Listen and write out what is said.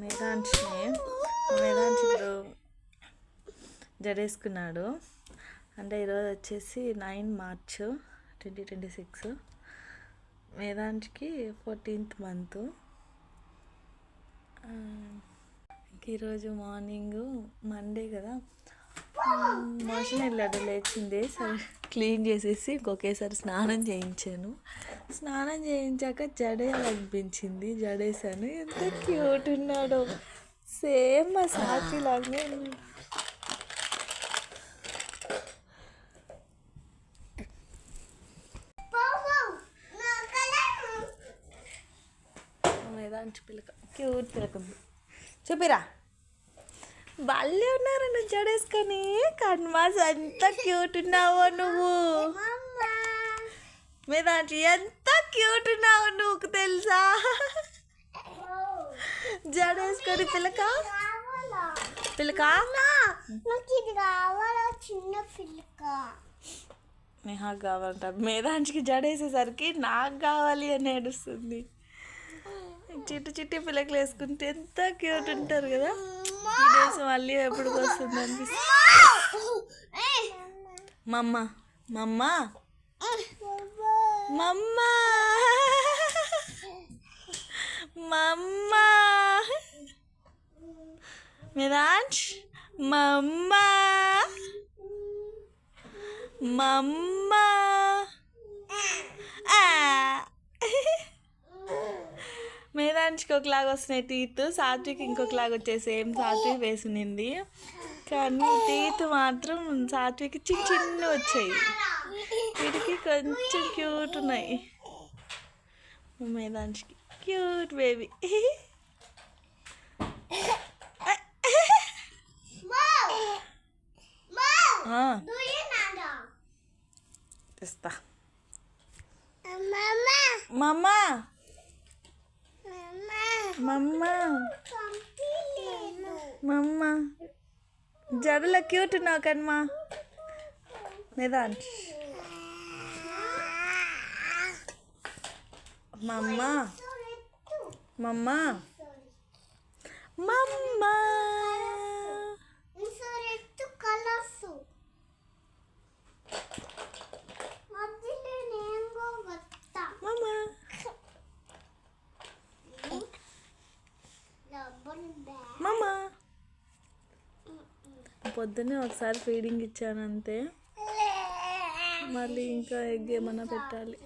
మేధాంశిని ఇప్పుడు జడేసుకున్నాడు. అంటే ఈరోజు వచ్చేసి 9 మార్చ్ 2026. మేధాంశికి 14th month. ఈరోజు మార్నింగ్ మండే కదా, మోషన్ వెళ్ళాడు. లేచింది సరే క్లీన్ చేసేసి ఇంకొకేసారి స్నానం చేయించాను. స్నానం చేయించాక జడేయాలనిపించింది, జడేసాను. ఎంత క్యూట్ ఉన్నాడో, సేమ్ మా సాక్షి లాగానే ఉన్నాడు. మేధాంశి పిల్లక క్యూట్ పిల్లకుంది. చూపిరా, వాళ్ళే ఉన్నారు నువ్వు జడేసుకొని. కన్మాస్ ఎంత క్యూట్ ఉన్నావో నువ్వు. మేధాంశి ఎంత క్యూట్ ఉన్నావో నువ్వు తెలుసా. జడేసుకొని పిల్లక నాకు కావాలంట. మేధాంశికి జడేసేసరికి నాకు కావాలి అని ఏడుస్తుంది. చిట్టి చిట్టి పిల్లకలు వేసుకుంటే ఎంత క్యూట్ ఉంటారు కదా. ఈ డేస్ మళ్ళీ ఎప్పుడు వస్తుంది అనిపిస్తుంది. మమ్మ మమ్మ మమ్మ మమ్మ మేధాంశ్ మమ్మ మమ్మ. మేధాంశికి ఒకలాగా వస్తున్నాయి టీత్, సాత్విక్ ఇంకొకలాగా వచ్చాయి. సేమ్ సాత్విక్ వేసునింది, కానీ టీత్ మాత్రం సాత్విక్ చిన్న చిన్న వచ్చాయి. వీటికి కొంచెం క్యూట్ ఉన్నాయి. మేధాంశికి క్యూట్ బేబీ. తెస్తా మమ్మా మమ్మ మమ్మ. జడలో క్యూట్ ఉన్నావు కన్మా. మేధాంశ్ మమ్మ మమ్మ మమ్మ. మమ్మా పొద్దున్నే ఒకసారి ఫీడింగ్ ఇచ్చాను అంతే, మళ్ళీ ఇంకా ఎగ్ ఏమన్నా పెట్టాలి.